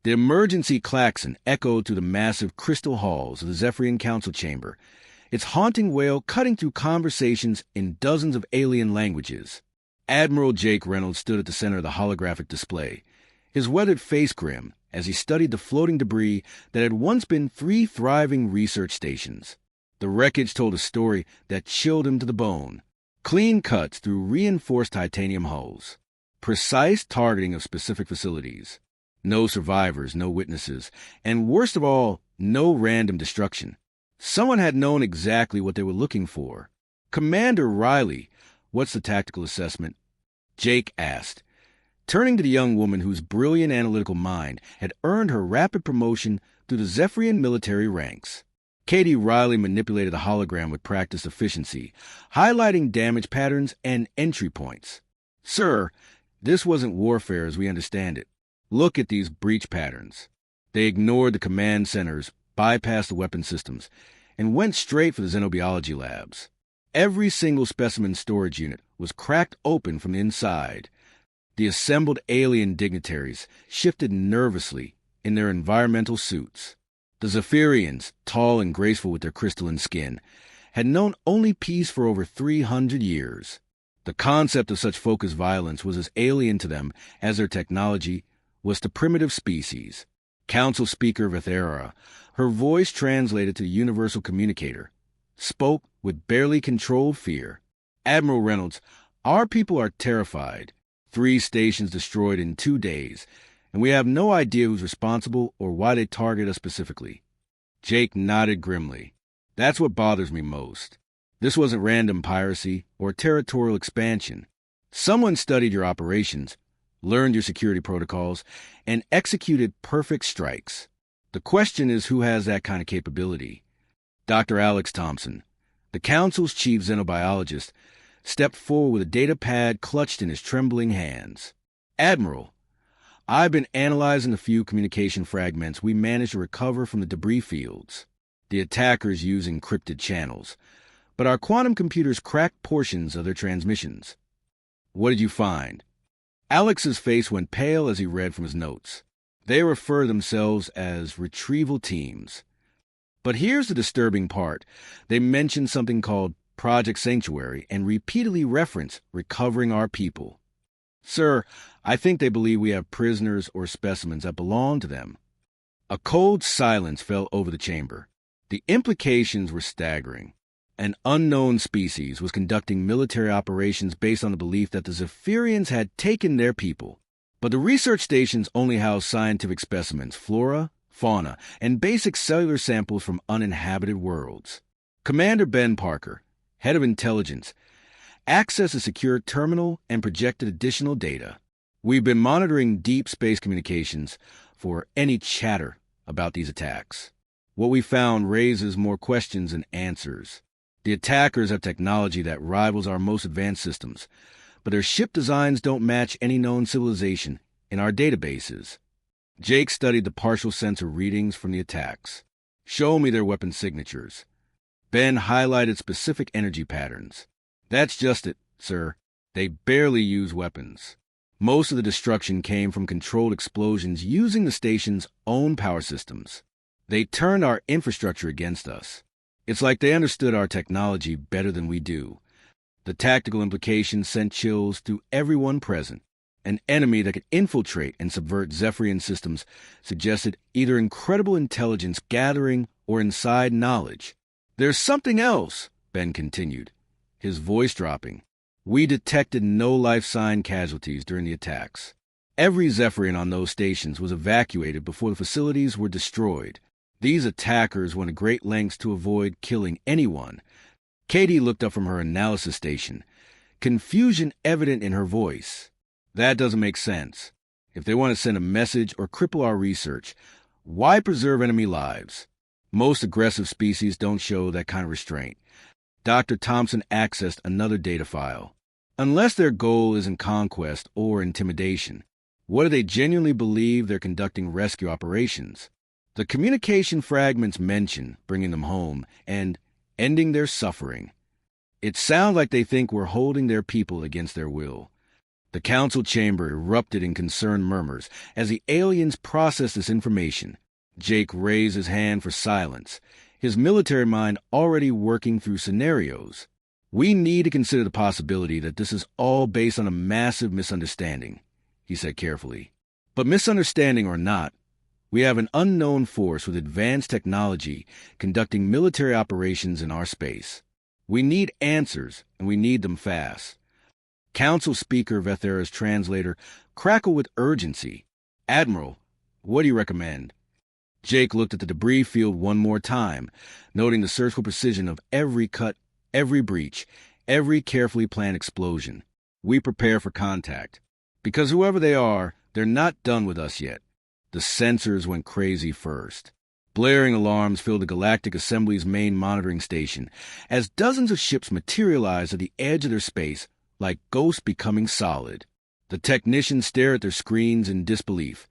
The emergency klaxon echoed through the massive crystal halls of the Zephyrian Council Chamber, its haunting wail cutting through conversations in dozens of alien languages. Admiral Jake Reynolds stood at the center of the holographic display, his weathered face grim as he studied the floating debris that had once been 3 thriving research stations. The wreckage told a story that chilled him to the bone. Clean cuts through reinforced titanium hulls. Precise targeting of specific facilities. No survivors, no witnesses, and worst of all, no random destruction. Someone had known exactly what they were looking for. "Commander Riley, what's the tactical assessment?" Jake asked, turning to the young woman whose brilliant analytical mind had earned her rapid promotion through the Zephyrian military ranks. Katie Riley manipulated the hologram with practiced efficiency, highlighting damage patterns and entry points. "Sir, this wasn't warfare as we understand it. Look at these breach patterns." They ignored the command centers, bypassed the weapon systems, and went straight for the xenobiology labs. Every single specimen storage unit was cracked open from the inside. The assembled alien dignitaries shifted nervously in their environmental suits. The Zephyrians, tall and graceful with their crystalline skin, had known only peace for over 300 years. The concept of such focused violence was as alien to them as their technology was to primitive species. Council Speaker Vethera, her voice translated to the universal communicator, spoke with barely controlled fear. "Admiral Reynolds, our people are terrified. 3 stations destroyed in 2 days, and we have no idea who's responsible or why they target us specifically." Jake nodded grimly. "That's what bothers me most. This wasn't random piracy or territorial expansion. Someone studied your operations, learned your security protocols, and executed perfect strikes. The question is who has that kind of capability." Dr. Alex Thompson, the Council's chief xenobiologist, stepped forward with a data pad clutched in his trembling hands. "Admiral, I've been analyzing the few communication fragments we managed to recover from the debris fields. The attackers use encrypted channels, but our quantum computers cracked portions of their transmissions." "What did you find?" Alex's face went pale as he read from his notes. They refer to themselves as retrieval teams. But here's the disturbing part. They mentioned something called Project Sanctuary and repeatedly reference recovering our people. "Sir, I think they believe we have prisoners or specimens that belong to them." A cold silence fell over the chamber. The implications were staggering. An unknown species was conducting military operations based on the belief that the Zephyrians had taken their people. But the research stations only housed scientific specimens, flora, fauna, and basic cellular samples from uninhabited worlds. Commander Ben Parker, head of intelligence, accessed a secure terminal and projected additional data. "We've been monitoring deep space communications for any chatter about these attacks. What we found raises more questions than answers. The attackers have technology that rivals our most advanced systems, but their ship designs don't match any known civilization in our databases." Jake studied the partial sensor readings from the attacks. "Show me their weapon signatures." Ben highlighted specific energy patterns. "That's just it, sir. They barely use weapons. Most of the destruction came from controlled explosions using the station's own power systems. They turned our infrastructure against us. It's like they understood our technology better than we do. The tactical implications sent chills through everyone present. An enemy that could infiltrate and subvert Zephyrian systems suggested either incredible intelligence gathering or inside knowledge. There's something else, Ben continued, his voice dropping. We detected no life sign casualties during the attacks. Every Zephyrian on those stations was evacuated before the facilities were destroyed. These attackers went to great lengths to avoid killing anyone. Katie looked up from her analysis station, confusion evident in her voice. That doesn't make sense. If they want to send a message or cripple our research, why preserve enemy lives? Most aggressive species don't show that kind of restraint. Dr. Thompson accessed another data file. Unless their goal isn't conquest or intimidation, what do they genuinely believe they're conducting rescue operations? The communication fragments mention bringing them home and ending their suffering. It sounds like they think we're holding their people against their will. The council chamber erupted in concerned murmurs as the aliens processed this information. Jake raised his hand for silence, his military mind already working through scenarios. "We need to consider the possibility that this is all based on a massive misunderstanding," he said carefully. "But misunderstanding or not, we have an unknown force with advanced technology conducting military operations in our space. We need answers, and we need them fast." Council Speaker Vethera's translator crackled with urgency. "Admiral, what do you recommend?" Jake looked at the debris field one more time, noting the surgical precision of every cut, every breach, every carefully planned explosion. "We prepare for contact. Because whoever they are, they're not done with us yet." The sensors went crazy first. Blaring alarms filled the Galactic Assembly's main monitoring station as dozens of ships materialized at the edge of their space like ghosts becoming solid. The technicians stared at their screens in disbelief.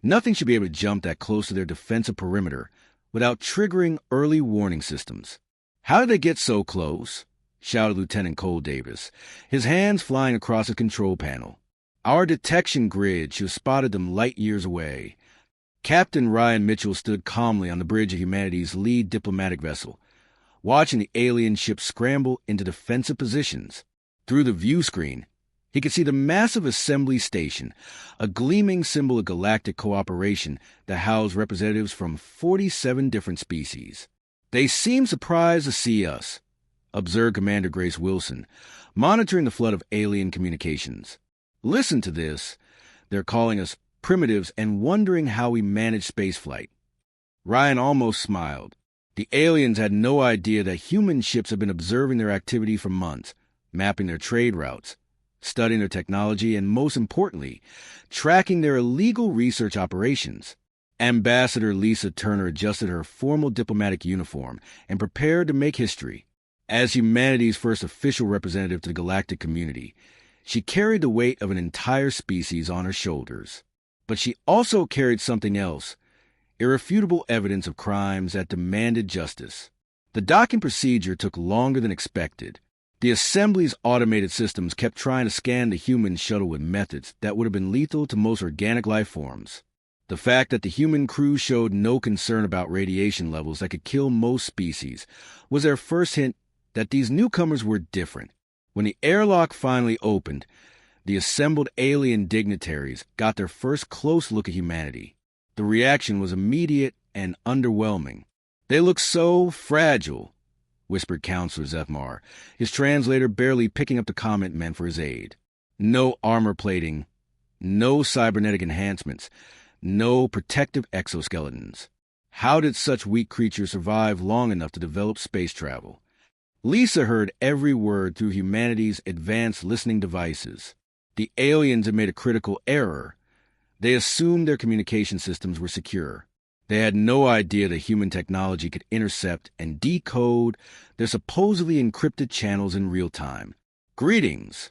Nothing should be able to jump that close to their defensive perimeter without triggering early warning systems. "How did they get so close?" shouted Lieutenant Cole Davis, his hands flying across the control panel. "Our detection grid should have spotted them light years away." Captain Ryan Mitchell stood calmly on the bridge of humanity's lead diplomatic vessel, watching the alien ship scramble into defensive positions. Through the view screen, he could see the massive assembly station, a gleaming symbol of galactic cooperation that housed representatives from 47 different species. "They seem surprised to see us," observed Commander Grace Wilson, monitoring the flood of alien communications. "Listen to this. They're calling us primitives and wondering how we manage spaceflight." Ryan almost smiled. The aliens had no idea that human ships had been observing their activity for months, mapping their trade routes, studying their technology, and most importantly, tracking their illegal research operations. Ambassador Lisa Turner adjusted her formal diplomatic uniform and prepared to make history. As humanity's first official representative to the galactic community, she carried the weight of an entire species on her shoulders. But she also carried something else, irrefutable evidence of crimes that demanded justice. The docking procedure took longer than expected. The Assembly's automated systems kept trying to scan the human shuttle with methods that would have been lethal to most organic life forms. The fact that the human crew showed no concern about radiation levels that could kill most species was their first hint that these newcomers were different. When the airlock finally opened, the assembled alien dignitaries got their first close look at humanity. The reaction was immediate and underwhelming. "They look so fragile," whispered Counselor Zethmar, his translator barely picking up the comment meant for his aide. "No armor plating, no cybernetic enhancements, no protective exoskeletons. How did such weak creatures survive long enough to develop space travel?" Lisa heard every word through humanity's advanced listening devices. The aliens had made a critical error. They assumed their communication systems were secure. They had no idea that human technology could intercept and decode their supposedly encrypted channels in real time. "Greetings,"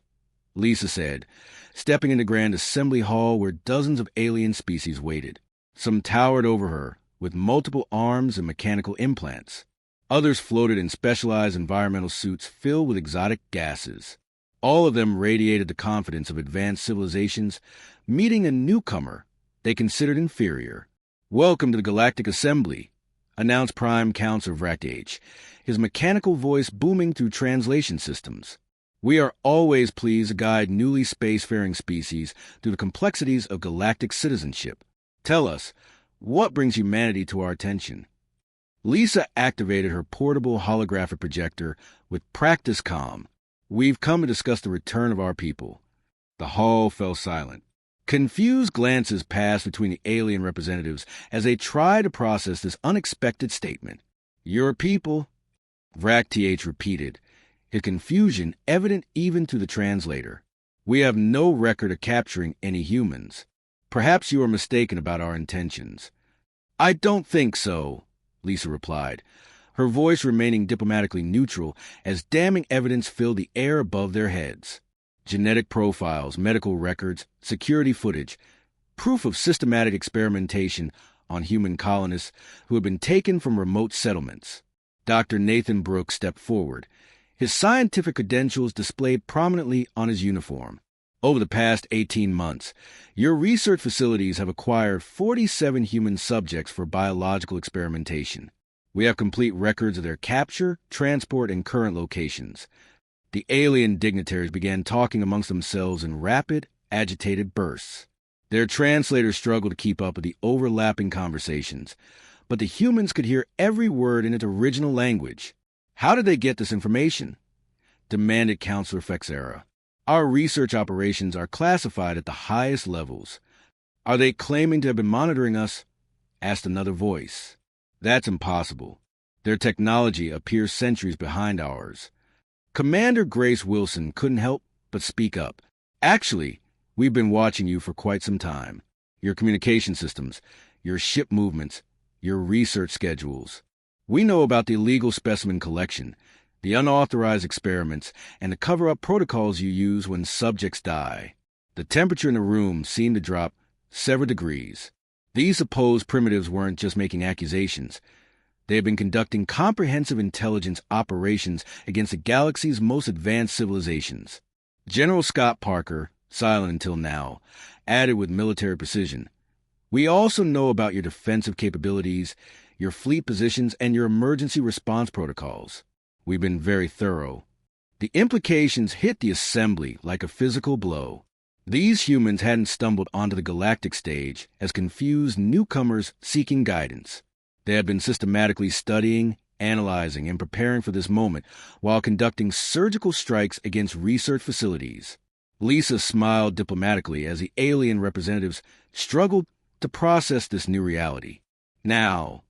Lisa said, stepping into Grand Assembly Hall where dozens of alien species waited. Some towered over her, with multiple arms and mechanical implants. Others floated in specialized environmental suits filled with exotic gases. All of them radiated the confidence of advanced civilizations meeting a newcomer they considered inferior. "Welcome to the Galactic Assembly," announced Prime Counselor Vrakh, his mechanical voice booming through translation systems. "We are always pleased to guide newly spacefaring species through the complexities of galactic citizenship. Tell us, what brings humanity to our attention?" Lisa activated her portable holographic projector with practice calm. "We've come to discuss the return of our people." The hall fell silent. Confused glances passed between the alien representatives as they tried to process this unexpected statement. "Your people," Vrakh repeated, his confusion evident even to the translator. "We have no record of capturing any humans. Perhaps you are mistaken about our intentions." "I don't think so," Lisa replied, her voice remaining diplomatically neutral as damning evidence filled the air above their heads. Genetic profiles, medical records, security footage, proof of systematic experimentation on human colonists who had been taken from remote settlements. Dr. Nathan Brooks stepped forward, his scientific credentials displayed prominently on his uniform. Over the past 18 months, your research facilities have acquired 47 human subjects for biological experimentation. We have complete records of their capture, transport, and current locations. The alien dignitaries began talking amongst themselves in rapid, agitated bursts. Their translators struggled to keep up with the overlapping conversations, but the humans could hear every word in its original language. How did they get this information? Demanded Counselor Fexera. Our research operations are classified at the highest levels. Are they claiming to have been monitoring us? Asked another voice. That's impossible. Their technology appears centuries behind ours. Commander Grace Wilson couldn't help but speak up. Actually, we've been watching you for quite some time. Your communication systems, your ship movements, your research schedules. We know about the illegal specimen collection, the unauthorized experiments, and the cover-up protocols you use when subjects die. The temperature in the room seemed to drop several degrees. These supposed primitives weren't just making accusations. They had been conducting comprehensive intelligence operations against the galaxy's most advanced civilizations. General Scott Parker, silent until now, added with military precision, "We also know about your defensive capabilities, your fleet positions, and your emergency response protocols. We've been very thorough." The implications hit the assembly like a physical blow. These humans hadn't stumbled onto the galactic stage as confused newcomers seeking guidance. They had been systematically studying, analyzing, and preparing for this moment while conducting surgical strikes against research facilities. Lisa smiled diplomatically as the alien representatives struggled to process this new reality. "Now,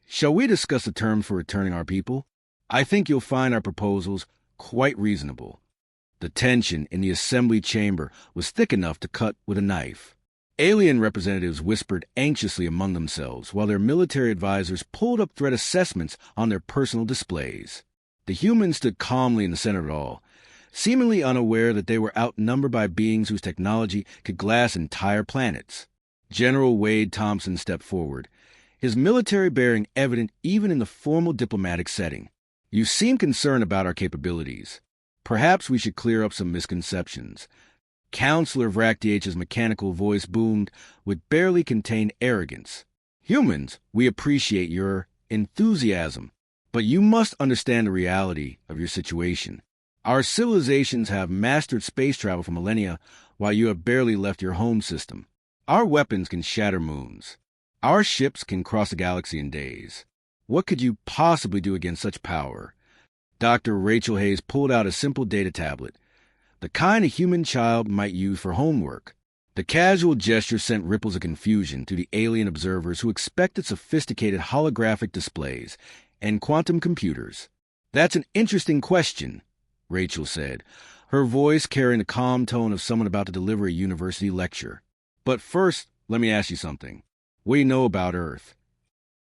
shall we discuss the terms for returning our people? I think you'll find our proposals quite reasonable." The tension in the assembly chamber was thick enough to cut with a knife. Alien representatives whispered anxiously among themselves while their military advisors pulled up threat assessments on their personal displays. The humans stood calmly in the center of it all, seemingly unaware that they were outnumbered by beings whose technology could glass entire planets. General Wade Thompson stepped forward, his military bearing evident even in the formal diplomatic setting. "You seem concerned about our capabilities. Perhaps we should clear up some misconceptions." Counselor Vraktiach's mechanical voice boomed with barely contained arrogance. "Humans, we appreciate your enthusiasm, but you must understand the reality of your situation. Our civilizations have mastered space travel for millennia, while you have barely left your home system. Our weapons can shatter moons. Our ships can cross the galaxy in days. What could you possibly do against such power?" Dr. Rachel Hayes pulled out a simple data tablet, the kind a human child might use for homework. The casual gesture sent ripples of confusion through the alien observers who expected sophisticated holographic displays and quantum computers. "That's an interesting question," Rachel said, her voice carrying the calm tone of someone about to deliver a university lecture. "But first, let me ask you something. What do you know about Earth?"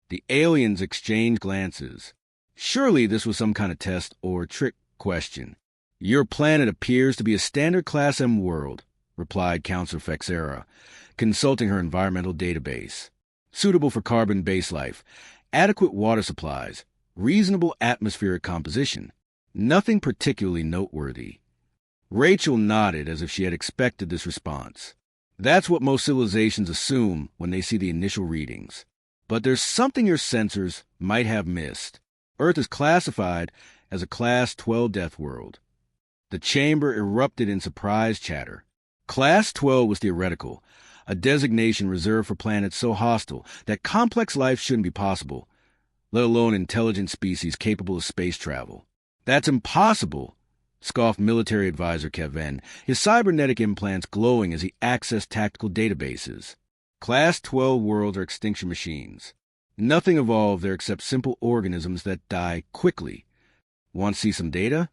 The aliens exchanged glances. Surely this was some kind of test or trick question. "Your planet appears to be a standard Class M world," replied Counselor Fexera, consulting her environmental database. "Suitable for carbon-based life, adequate water supplies, reasonable atmospheric composition. Nothing particularly noteworthy." Rachel nodded as if she had expected this response. "That's what most civilizations assume when they see the initial readings. But there's something your sensors might have missed. Earth is classified as a Class 12 death world." The chamber erupted in surprised chatter. Class 12 was theoretical, a designation reserved for planets so hostile that complex life shouldn't be possible, let alone intelligent species capable of space travel. "That's impossible," scoffed military advisor Kevin, his cybernetic implants glowing as he accessed tactical databases. "Class 12 worlds are extinction machines. Nothing evolved there except simple organisms that die quickly. Want to see some data?"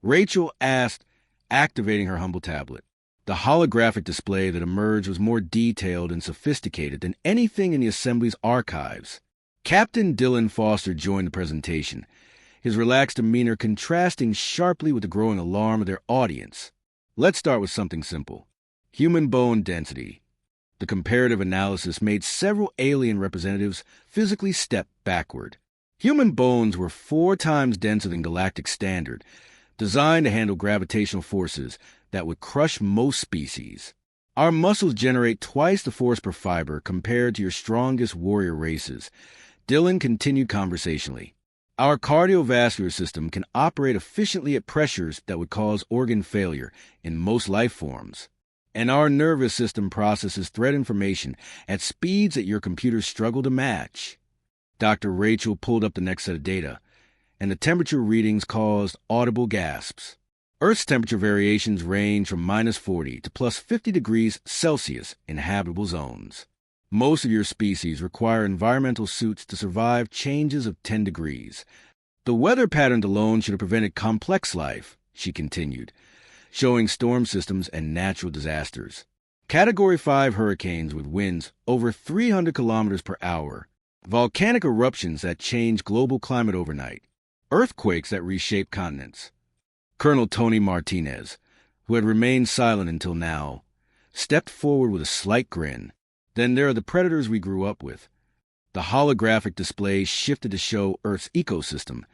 Rachel asked, activating her humble tablet. The holographic display that emerged was more detailed and sophisticated than anything in the Assembly's archives. Captain Dylan Foster joined the presentation, his relaxed demeanor contrasting sharply with the growing alarm of their audience. "Let's start with something simple. Human bone density." The comparative analysis made several alien representatives physically step backward. Human bones were 4 times denser than galactic standard, designed to handle gravitational forces, that would crush most species. Our muscles generate twice the force per fiber compared to your strongest warrior races. Dylan continued conversationally. Our cardiovascular system can operate efficiently at pressures that would cause organ failure in most life forms. And our nervous system processes threat information at speeds that your computers struggle to match. Dr. Rachel pulled up the next set of data, and the temperature readings caused audible gasps. Earth's temperature variations range from -40 to +50 degrees Celsius in habitable zones. Most of your species require environmental suits to survive changes of 10 degrees. The weather patterns alone should have prevented complex life, she continued, showing storm systems and natural disasters. Category 5 hurricanes with winds over 300 kilometers per hour, volcanic eruptions that change global climate overnight, earthquakes that reshape continents. Colonel Tony Martinez, who had remained silent until now, stepped forward with a slight grin. Then there are the predators we grew up with. The holographic display shifted to show Earth's ecosystem,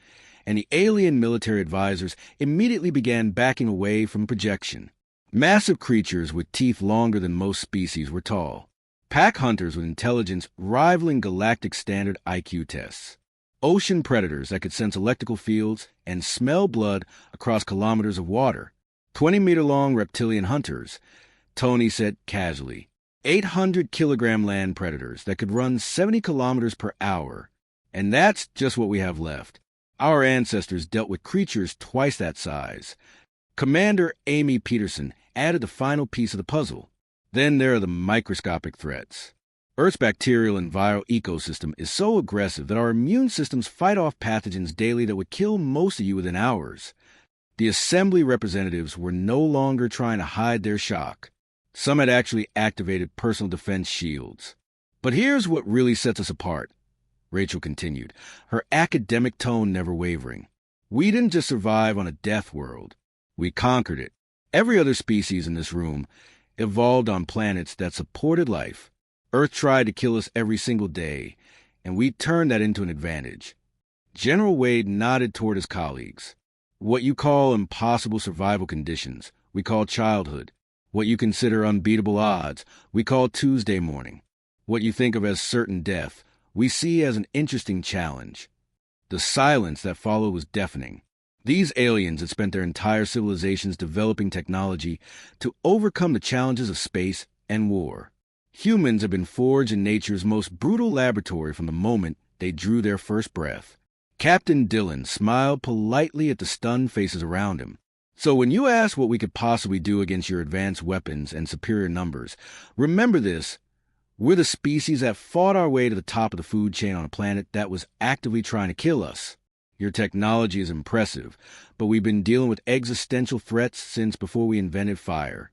and the alien military advisors immediately began backing away from projection. Massive creatures with teeth longer than most species were tall. Pack hunters with intelligence rivaling galactic standard IQ tests. Ocean predators that could sense electrical fields and smell blood across kilometers of water. 20-meter-long reptilian hunters, Tony said casually. 800-kilogram land predators that could run 70 kilometers per hour. And that's just what we have left. Our ancestors dealt with creatures twice that size. Commander Amy Peterson added the final piece of the puzzle. Then there are the microscopic threats. Earth's bacterial and viral ecosystem is so aggressive that our immune systems fight off pathogens daily that would kill most of you within hours. The assembly representatives were no longer trying to hide their shock. Some had actually activated personal defense shields. But here's what really sets us apart, Rachel continued, her academic tone never wavering. We didn't just survive on a death world. We conquered it. Every other species in this room evolved on planets that supported life. Earth tried to kill us every single day, and we turned that into an advantage. General Wade nodded toward his colleagues. What you call impossible survival conditions, we call childhood. What you consider unbeatable odds, we call Tuesday morning. What you think of as certain death, we see as an interesting challenge. The silence that followed was deafening. These aliens had spent their entire civilizations developing technology to overcome the challenges of space and war. Humans have been forged in nature's most brutal laboratory from the moment they drew their first breath. Captain Dillon smiled politely at the stunned faces around him. So when you ask what we could possibly do against your advanced weapons and superior numbers, remember this. We're the species that fought our way to the top of the food chain on a planet that was actively trying to kill us. Your technology is impressive, but we've been dealing with existential threats since before we invented fire.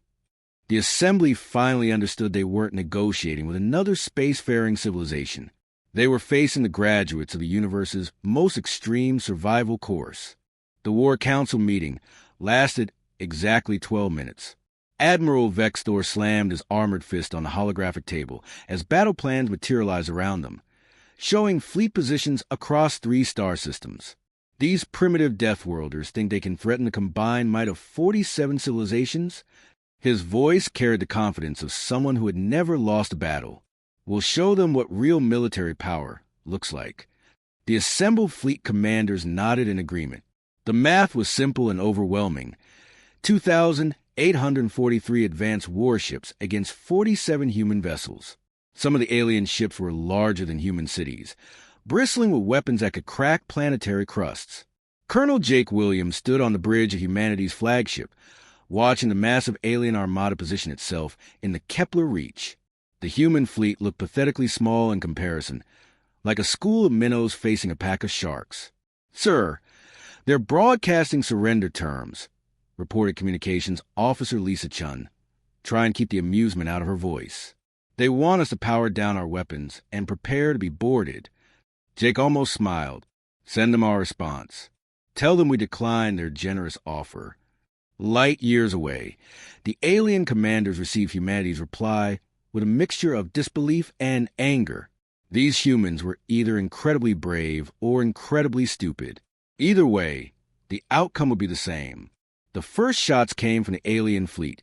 The assembly finally understood they weren't negotiating with another spacefaring civilization. They were facing the graduates of the universe's most extreme survival course. The War Council meeting lasted exactly 12 minutes. Admiral Vextor slammed his armored fist on the holographic table as battle plans materialized around them, showing fleet positions across 3 star systems. These primitive Deathworlders think they can threaten the combined might of 47 civilizations? His voice carried the confidence of someone who had never lost a battle. We'll show them what real military power looks like. The assembled fleet commanders nodded in agreement. The math was simple and overwhelming. 2,843 advanced warships against 47 human vessels. Some of the alien ships were larger than human cities, bristling with weapons that could crack planetary crusts. Colonel Jake Williams stood on the bridge of humanity's flagship, watching the massive alien armada position itself in the Kepler Reach. The human fleet looked pathetically small in comparison, like a school of minnows facing a pack of sharks. "Sir, they're broadcasting surrender terms," reported Communications Officer Lisa Chun, trying to keep the amusement out of her voice. "They want us to power down our weapons and prepare to be boarded." Jake almost smiled. "Send them our response. Tell them we decline their generous offer." Light years away, the alien commanders received humanity's reply with a mixture of disbelief and anger. These humans were either incredibly brave or incredibly stupid. Either way, the outcome would be the same. The first shots came from the alien fleet,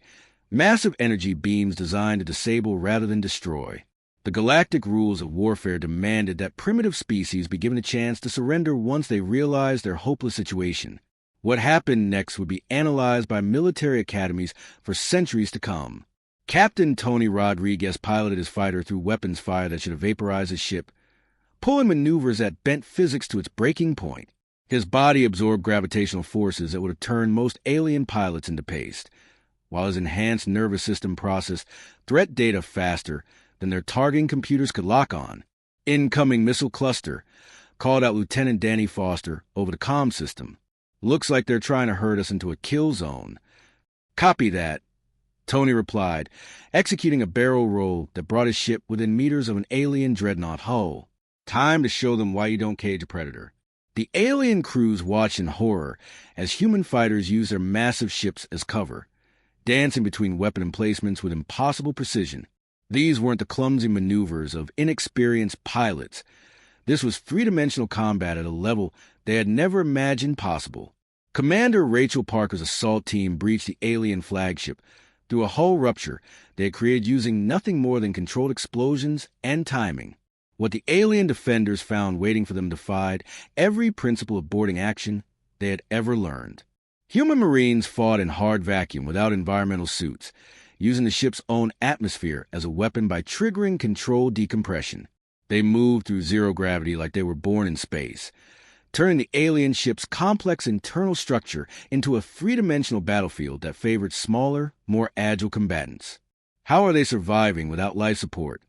massive energy beams designed to disable rather than destroy. The galactic rules of warfare demanded that primitive species be given a chance to surrender once they realized their hopeless situation. What happened next would be analyzed by military academies for centuries to come. Captain Tony Rodriguez piloted his fighter through weapons fire that should have vaporized his ship, pulling maneuvers that bent physics to its breaking point. His body absorbed gravitational forces that would have turned most alien pilots into paste, while his enhanced nervous system processed threat data faster than their targeting computers could lock on. Incoming missile cluster, called out Lieutenant Danny Foster over the comm system. Looks like they're trying to herd us into a kill zone. Copy that, Tony replied, executing a barrel roll that brought his ship within meters of an alien dreadnought hull. Time to show them why you don't cage a predator. The alien crews watched in horror as human fighters used their massive ships as cover, dancing between weapon emplacements with impossible precision. These weren't the clumsy maneuvers of inexperienced pilots. This was three-dimensional combat at a level they had never imagined possible. Commander Rachel Parker's assault team breached the alien flagship through a hull rupture they had created using nothing more than controlled explosions and timing. What the alien defenders found waiting for them defied every principle of boarding action they had ever learned. Human Marines fought in hard vacuum without environmental suits, using the ship's own atmosphere as a weapon by triggering controlled decompression. They moved through zero gravity like they were born in space, turning the alien ship's complex internal structure into a three-dimensional battlefield that favored smaller, more agile combatants. How are they surviving without life support?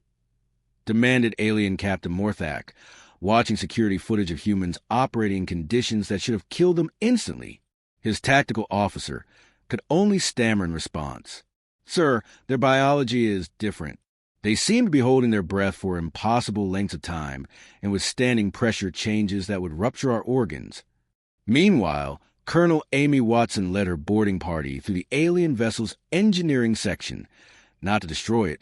Demanded alien Captain Morthak, watching security footage of humans operating in conditions that should have killed them instantly. His tactical officer could only stammer in response. Sir, their biology is different. They seem to be holding their breath for impossible lengths of time and withstanding pressure changes that would rupture our organs. Meanwhile, Colonel Amy Watson led her boarding party through the alien vessel's engineering section, not to destroy it,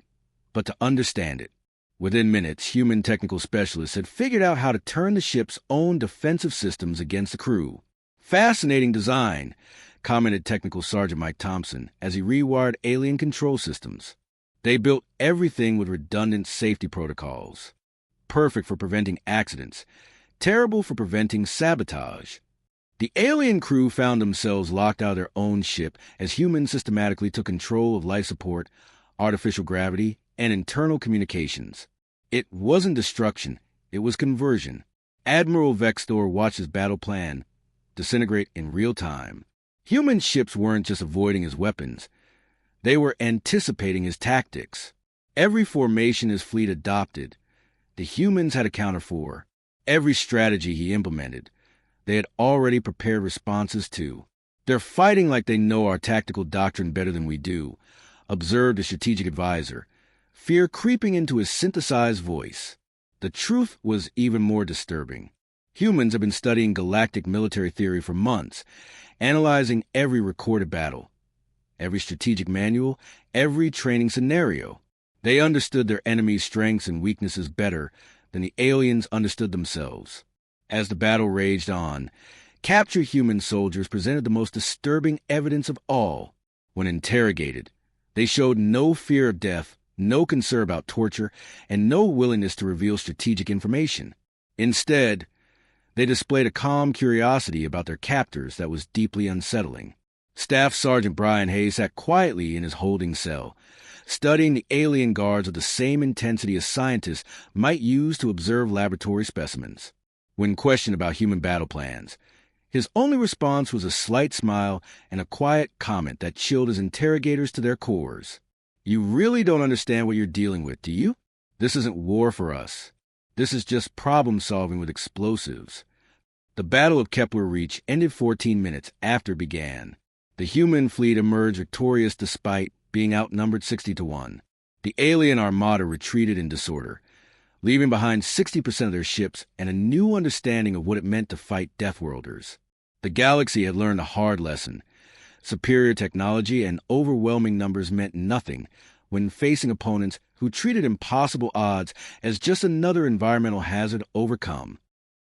but to understand it. Within minutes, human technical specialists had figured out how to turn the ship's own defensive systems against the crew. Fascinating design, commented Technical Sergeant Mike Thompson as he rewired alien control systems. They built everything with redundant safety protocols. Perfect for preventing accidents, terrible for preventing sabotage. The alien crew found themselves locked out of their own ship as humans systematically took control of life support, artificial gravity, and internal communications. It wasn't destruction, it was conversion. Admiral Vextor watched his battle plan disintegrate in real time. Human ships weren't just avoiding his weapons. They were anticipating his tactics. Every formation his fleet adopted, the humans had accounted for. Every strategy he implemented, they had already prepared responses to. They're fighting like they know our tactical doctrine better than we do, observed the strategic advisor, fear creeping into his synthesized voice. The truth was even more disturbing. Humans have been studying galactic military theory for months, analyzing every recorded battle, every strategic manual, every training scenario. They understood their enemy's strengths and weaknesses better than the aliens understood themselves. As the battle raged on, captured human soldiers presented the most disturbing evidence of all. When interrogated, they showed no fear of death, no concern about torture, and no willingness to reveal strategic information. Instead, they displayed a calm curiosity about their captors that was deeply unsettling. Staff Sergeant Brian Hayes sat quietly in his holding cell, studying the alien guards with the same intensity as scientists might use to observe laboratory specimens. When questioned about human battle plans, his only response was a slight smile and a quiet comment that chilled his interrogators to their cores. You really don't understand what you're dealing with, do you? This isn't war for us. This is just problem-solving with explosives. The Battle of Kepler Reach ended 14 minutes after it began. The human fleet emerged victorious despite being outnumbered 60-1. The alien armada retreated in disorder, leaving behind 60% of their ships and a new understanding of what it meant to fight Deathworlders. The galaxy had learned a hard lesson. Superior technology and overwhelming numbers meant nothing when facing opponents who treated impossible odds as just another environmental hazard overcome.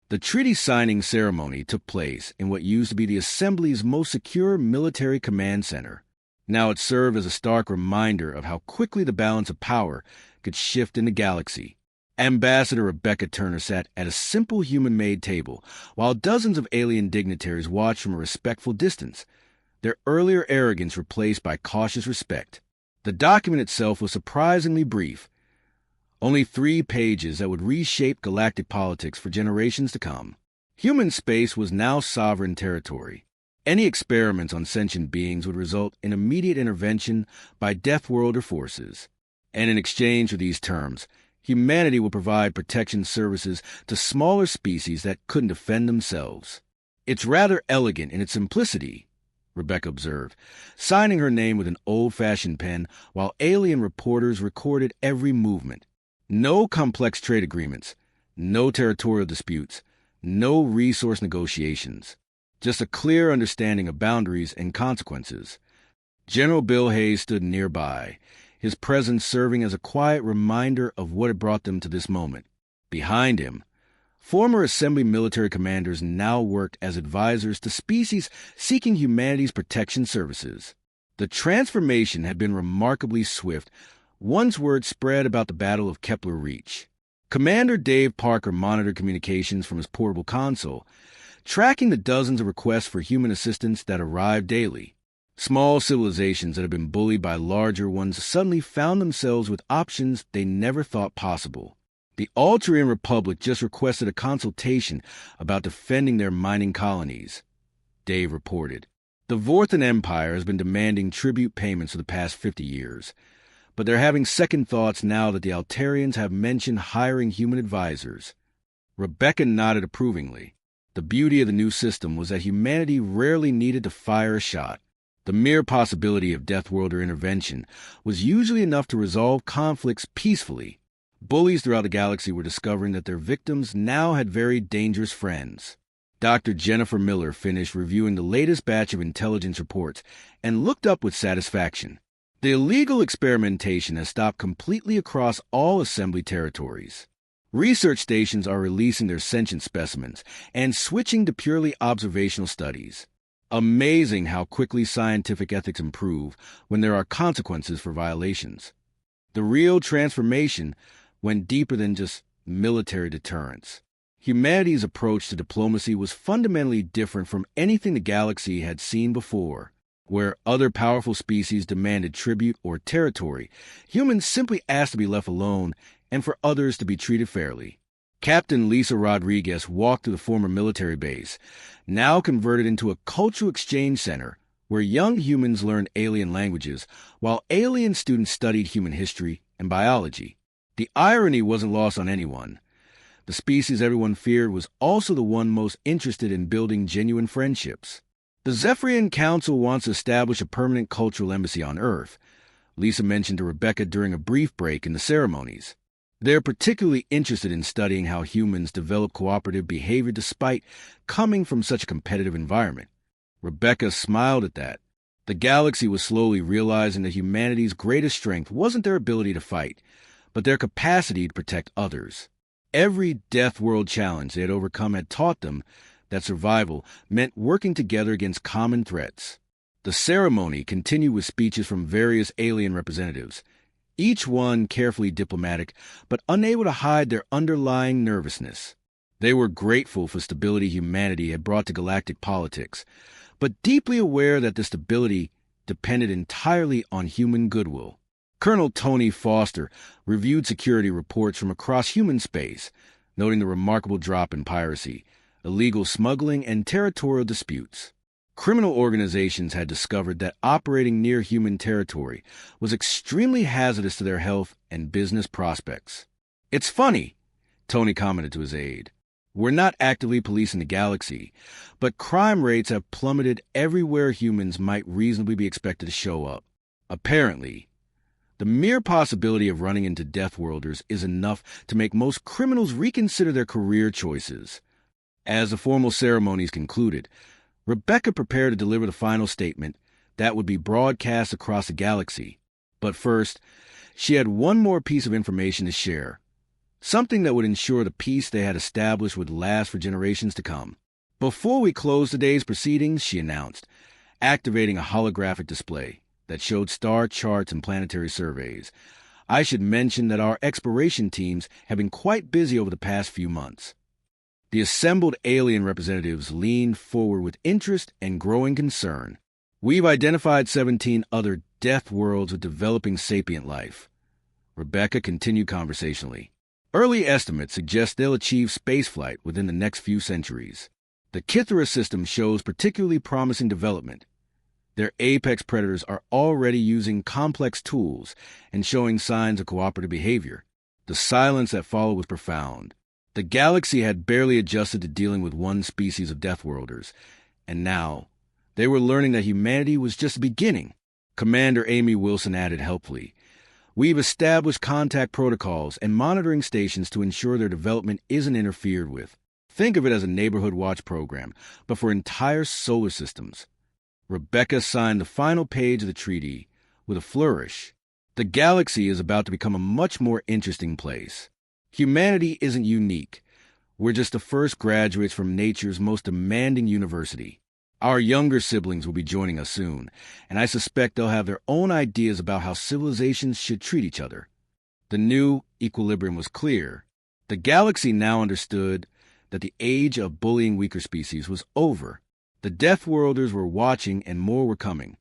The treaty signing ceremony took place in what used to be the Assembly's most secure military command center. Now it served as a stark reminder of how quickly the balance of power could shift in the galaxy. Ambassador Rebecca Turner sat at a simple human-made table, while dozens of alien dignitaries watched from a respectful distance, their earlier arrogance replaced by cautious respect. The document itself was surprisingly brief, only 3 pages that would reshape galactic politics for generations to come. Human space was now sovereign territory. Any experiments on sentient beings would result in immediate intervention by Deathworlder forces. And in exchange for these terms, humanity will provide protection services to smaller species that couldn't defend themselves. It's rather elegant in its simplicity, Rebecca observed, signing her name with an old-fashioned pen while alien reporters recorded every movement. No complex trade agreements, no territorial disputes, no resource negotiations. Just a clear understanding of boundaries and consequences. General Bill Hayes stood nearby, his presence serving as a quiet reminder of what had brought them to this moment. Behind him, former Assembly military commanders now worked as advisors to species seeking humanity's protection services. The transformation had been remarkably swift once word spread about the Battle of Kepler Reach. Commander Dave Parker monitored communications from his portable console, tracking the dozens of requests for human assistance that arrived daily. Small civilizations that had been bullied by larger ones suddenly found themselves with options they never thought possible. The Altarian Republic just requested a consultation about defending their mining colonies, Dave reported. The Vorthan Empire has been demanding tribute payments for the past 50 years, but they're having second thoughts now that the Altarians have mentioned hiring human advisors. Rebecca nodded approvingly. The beauty of the new system was that humanity rarely needed to fire a shot. The mere possibility of Deathworlder intervention was usually enough to resolve conflicts peacefully. Bullies throughout the galaxy were discovering that their victims now had very dangerous friends. Dr. Jennifer Miller finished reviewing the latest batch of intelligence reports and looked up with satisfaction. The illegal experimentation has stopped completely across all Assembly territories. Research stations are releasing their sentient specimens and switching to purely observational studies. Amazing how quickly scientific ethics improve when there are consequences for violations. The real transformation went deeper than just military deterrence. Humanity's approach to diplomacy was fundamentally different from anything the galaxy had seen before. Where other powerful species demanded tribute or territory, humans simply asked to be left alone and for others to be treated fairly. Captain Lisa Rodriguez walked through the former military base, now converted into a cultural exchange center where young humans learned alien languages while alien students studied human history and biology. The irony wasn't lost on anyone. The species everyone feared was also the one most interested in building genuine friendships. The Zephyrian Council wants to establish a permanent cultural embassy on Earth, Lisa mentioned to Rebecca during a brief break in the ceremonies. They're particularly interested in studying how humans develop cooperative behavior despite coming from such a competitive environment. Rebecca smiled at that. The galaxy was slowly realizing that humanity's greatest strength wasn't their ability to fight, but their capacity to protect others. Every Death World challenge they had overcome had taught them that survival meant working together against common threats. The ceremony continued with speeches from various alien representatives, each one carefully diplomatic, but unable to hide their underlying nervousness. They were grateful for stability humanity had brought to galactic politics, but deeply aware that the stability depended entirely on human goodwill. Colonel Tony Foster reviewed security reports from across human space, noting the remarkable drop in piracy, illegal smuggling, and territorial disputes. Criminal organizations had discovered that operating near human territory was extremely hazardous to their health and business prospects. "It's funny," Tony commented to his aide. "We're not actively policing the galaxy, but crime rates have plummeted everywhere humans might reasonably be expected to show up. Apparently, the mere possibility of running into Deathworlders is enough to make most criminals reconsider their career choices." As the formal ceremonies concluded, Rebecca prepared to deliver the final statement that would be broadcast across the galaxy. But first, she had one more piece of information to share. something that would ensure the peace they had established would last for generations to come. Before we closed today's proceedings, she announced, activating a holographic display that showed star charts and planetary surveys. I should mention that our exploration teams have been quite busy over the past few months. The assembled alien representatives leaned forward with interest and growing concern. We've identified 17 other death worlds with developing sapient life. Rebecca continued conversationally. Early estimates suggest they'll achieve spaceflight within the next few centuries. The Kithera system shows particularly promising development. Their apex predators are already using complex tools and showing signs of cooperative behavior. The silence that followed was profound. The galaxy had barely adjusted to dealing with one species of Deathworlders, and now they were learning that humanity was just beginning. Commander Amy Wilson added helpfully, "We've established contact protocols and monitoring stations to ensure their development isn't interfered with. Think of it as a neighborhood watch program, but for entire solar systems." Rebecca signed the final page of the treaty with a flourish. The galaxy is about to become a much more interesting place. Humanity isn't unique. We're just the first graduates from nature's most demanding university. Our younger siblings will be joining us soon, and I suspect they'll have their own ideas about how civilizations should treat each other. The new equilibrium was clear. The galaxy now understood that the age of bullying weaker species was over. The Deathworlders were watching, and more were coming.